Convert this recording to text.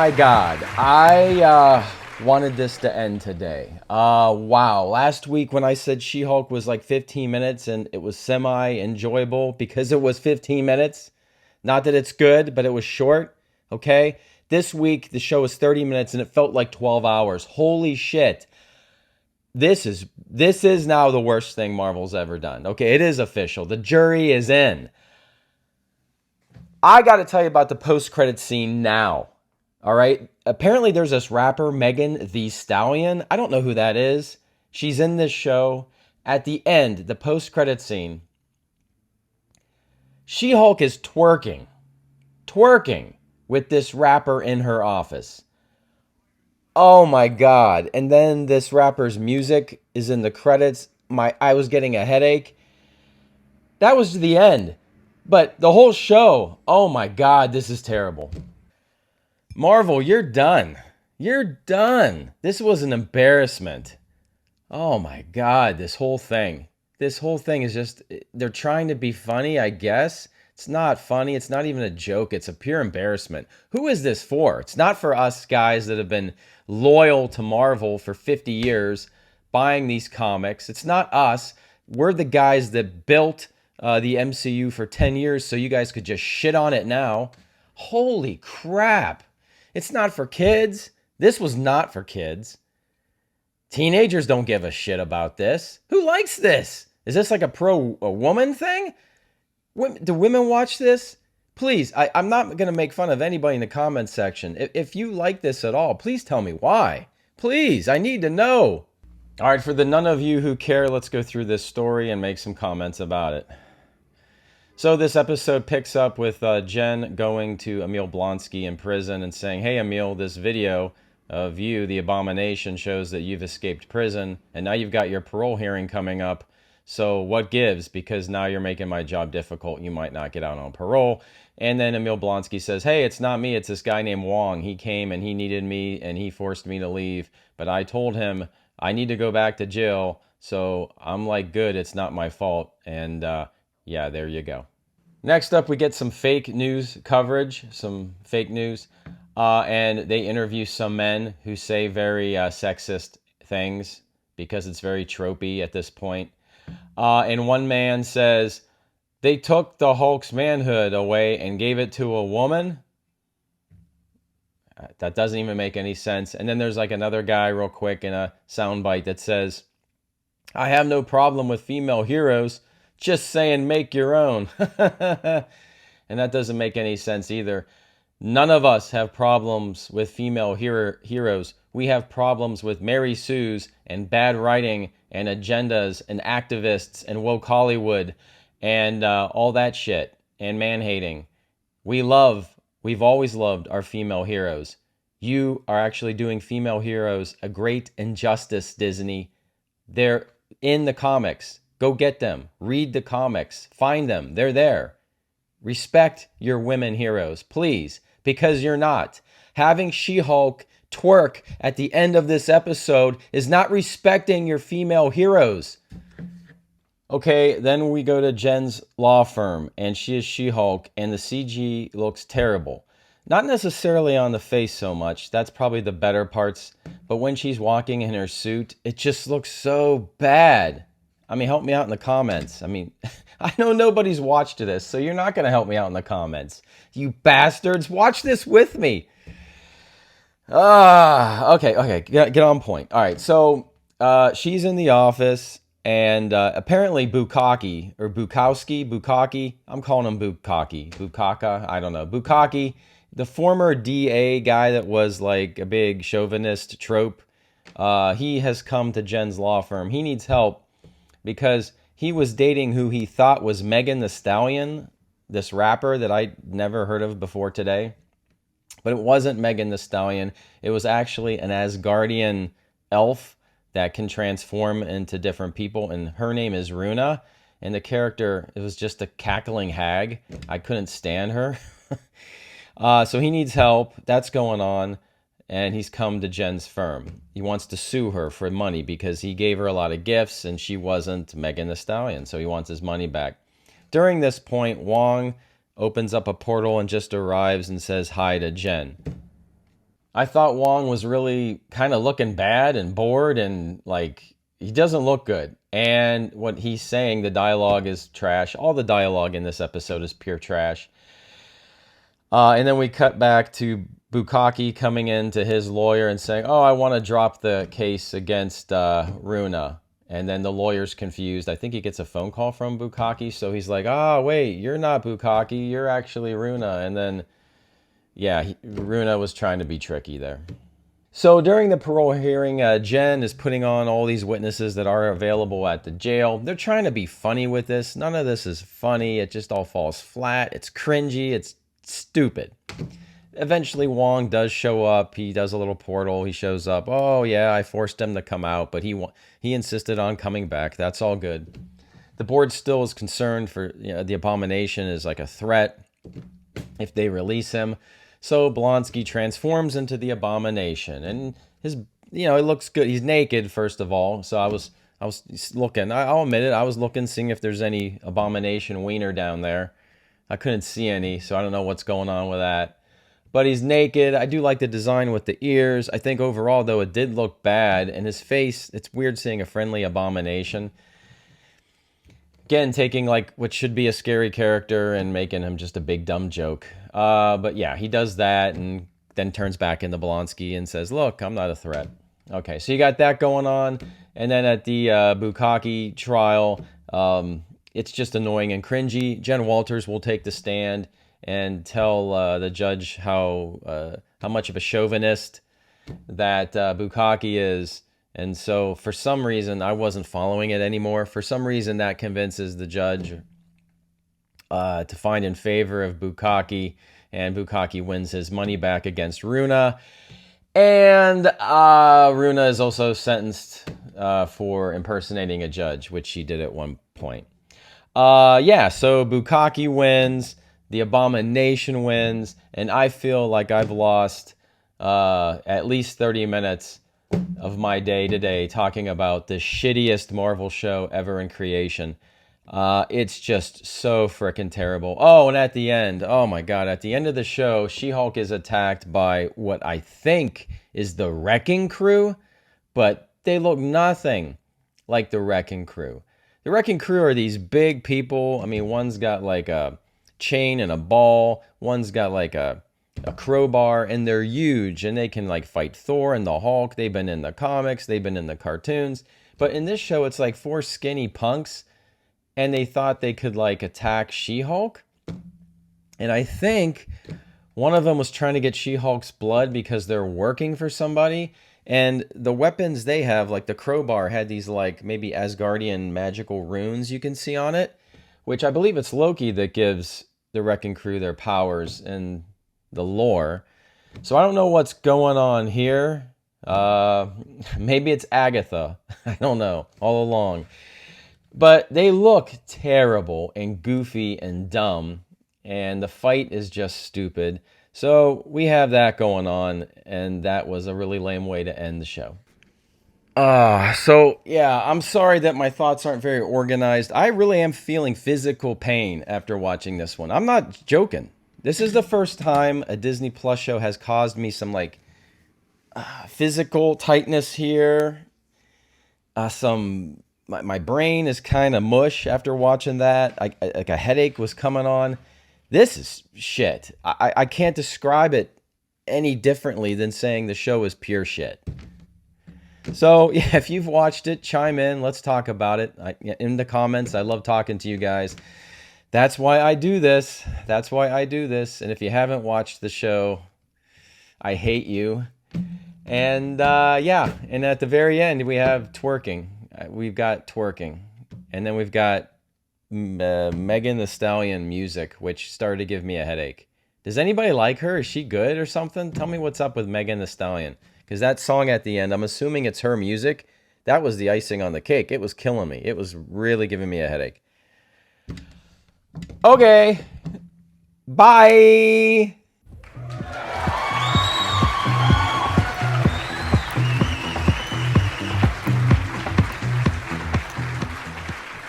my God, I wanted this to end today. Wow. Last week when I said She-Hulk was like 15 minutes and it was semi-enjoyable because it was 15 minutes. Not that it's good, but it was short. Okay. This week the show was 30 minutes and it felt like 12 hours. Holy shit. This is now the worst thing Marvel's ever done. Okay, it is official. The jury is in. I got to tell you about the post-credit scene now. All right. Apparently there's this rapper, Megan Thee Stallion. I don't know who that is. She's in this show. At the end, the post-credit scene, She-Hulk is twerking with this rapper in her office. Oh my God. And then this rapper's music is in the credits. I was getting a headache. That was the end. But the whole show, oh my God, this is terrible. Marvel, you're done. You're done. This was an embarrassment. Oh my God, this whole thing. This whole thing is just, they're trying to be funny, I guess. It's not funny. It's not even a joke. It's a pure embarrassment. Who is this for? It's not for us guys that have been loyal to Marvel for 50 years, buying these comics. It's not us. We're the guys that built the MCU for 10 years so you guys could just shit on it now. Holy crap. It's not for kids. This was not for kids. Teenagers don't give a shit about this. Who likes this? Is this like a pro-woman thing? Do women watch this? Please, I'm not going to make fun of anybody in the comments section. If you like this at all, please tell me why. Please, I need to know. All right, for the none of you who care, let's go through this story and make some comments about it. So this episode picks up with Jen going to Emil Blonsky in prison and saying, hey, Emil, this video of you, the abomination, shows that you've escaped prison, and now you've got your parole hearing coming up. So what gives? Because now you're making my job difficult. You might not get out on parole. And then Emil Blonsky says, hey, it's not me. It's this guy named Wong. He came and he needed me and he forced me to leave. But I told him I need to go back to jail. So I'm like, good, it's not my fault. And yeah, there you go. Next up, we get some fake news coverage, some fake news. And they interview some men who say very sexist things because it's very tropey at this point. And one man says, they took the Hulk's manhood away and gave it to a woman. That doesn't even make any sense. And then there's like another guy real quick in a soundbite that says, I have no problem with female heroes, just saying make your own. And that doesn't make any sense either. None of us have problems with female heroes. We have problems with Mary Sue's and bad writing and agendas and activists and woke Hollywood and all that shit and man-hating. We've always loved our female heroes. You are actually doing female heroes a great injustice, Disney. They're in the comics. Go get them. Read the comics. Find them. They're there. Respect your women heroes, please, because you're not. Having She-Hulk twerk at the end of this episode is not respecting your female heroes. Okay, then we go to Jen's law firm, and she is She-Hulk, and the CG looks terrible. Not necessarily on the face so much. That's probably the better parts. But when she's walking in her suit, it just looks so bad. I mean, help me out in the comments. I mean, I know nobody's watched this, so you're not going to help me out in the comments. You bastards, watch this with me. Okay, get on point. All right, so she's in the office, and apparently Bukaki, or Bukowski, I'm calling him Bukaka, I don't know. Bukaki, the former DA guy that was like a big chauvinist trope, he has come to Jen's law firm. He needs help because he was dating who he thought was Megan Thee Stallion, this rapper that I never heard of before today. But it wasn't Megan Thee Stallion. It was actually an Asgardian elf that can transform into different people. And her name is Runa. And the character, it was just a cackling hag. I couldn't stand her. So he needs help. That's going on. And he's come to Jen's firm. He wants to sue her for money because he gave her a lot of gifts and she wasn't Megan Thee Stallion. So he wants his money back. During this point, Wong opens up a portal and just arrives and says hi to Jen. I thought Wong was really kind of looking bad and bored and like he doesn't look good. And what he's saying, the dialogue is trash. All the dialogue in this episode is pure trash. And then we cut back to Bukkake coming in to his lawyer and saying, "Oh, I want to drop the case against Runa." And then the lawyer's confused. I think he gets a phone call from Bukkake, so he's like, "Ah, wait, you're not Bukkake, you're actually Runa." And then, yeah, Runa was trying to be tricky there. So during the parole hearing, Jen is putting on all these witnesses that are available at the jail. They're trying to be funny with this. None of this is funny. It just all falls flat. It's cringy. It's stupid. Eventually, Wong does show up. He does a little portal. He shows up. Oh, yeah, I forced him to come out, but he insisted on coming back. That's all good. The board still is concerned for the abomination is like a threat if they release him. So Blonsky transforms into the abomination, and his it looks good. He's naked first of all. So I was looking. I'll admit it. I was looking, seeing if there's any abomination wiener down there. I couldn't see any, so I don't know what's going on with that. But he's naked. I do like the design with the ears. I think overall, though, it did look bad. And his face, it's weird seeing a friendly abomination. Again, taking like what should be a scary character and making him just a big dumb joke. But yeah, he does that and then turns back into Blonsky and says, "Look, I'm not a threat." Okay, so you got that going on. And then at the Bukkake trial, it's just annoying and cringy. Jen Walters will take the stand and tell the judge how much of a chauvinist that Bukkake is. And so for some reason, I wasn't following it anymore. For some reason, that convinces the judge to find in favor of Bukkake, and Bukkake wins his money back against Runa. And Runa is also sentenced for impersonating a judge, which she did at one point. So Bukkake wins, the abomination wins, and I feel like I've lost at least 30 minutes of my day today talking about the shittiest Marvel show ever in creation. It's just so freaking terrible. Oh, and at the end, oh my God, at the end of the show, She-Hulk is attacked by what I think is the Wrecking Crew, but they look nothing like the Wrecking Crew. The Wrecking Crew are these big people. I mean, one's got like a chain and a ball. One's got like a crowbar, and they're huge, and they can like fight Thor and the Hulk. They've been in the comics. They've been in the cartoons. But in this show, it's like four skinny punks, and they thought they could like attack She-Hulk. And I think one of them was trying to get She-Hulk's blood because they're working for somebody. And the weapons they have, like the crowbar, had these like maybe Asgardian magical runes you can see on it, which I believe it's Loki that gives the Wrecking Crew their powers and the lore. So I don't know what's going on here. Maybe it's Agatha. I don't know, all along. But they look terrible and goofy and dumb, and the fight is just stupid. So we have that going on, and that was a really lame way to end the show. I'm sorry that my thoughts aren't very organized. I really am feeling physical pain after watching this one. I'm not joking. This is the first time a Disney Plus show has caused me some like physical tightness here. My brain is kind of mush after watching that. Like a headache was coming on. This is shit. I can't describe it any differently than saying the show is pure shit. So, yeah, if you've watched it, chime in. Let's talk about it in the comments. I love talking to you guys. That's why I do this. And if you haven't watched the show, I hate you. And and at the very end, we have twerking. We've got twerking. And then we've got Megan Thee Stallion music, which started to give me a headache. Does anybody like her? Is she good or something? Tell me what's up with Megan Thee Stallion. Because that song at the end, I'm assuming it's her music. That was the icing on the cake. It was killing me. It was really giving me a headache. Okay. Bye.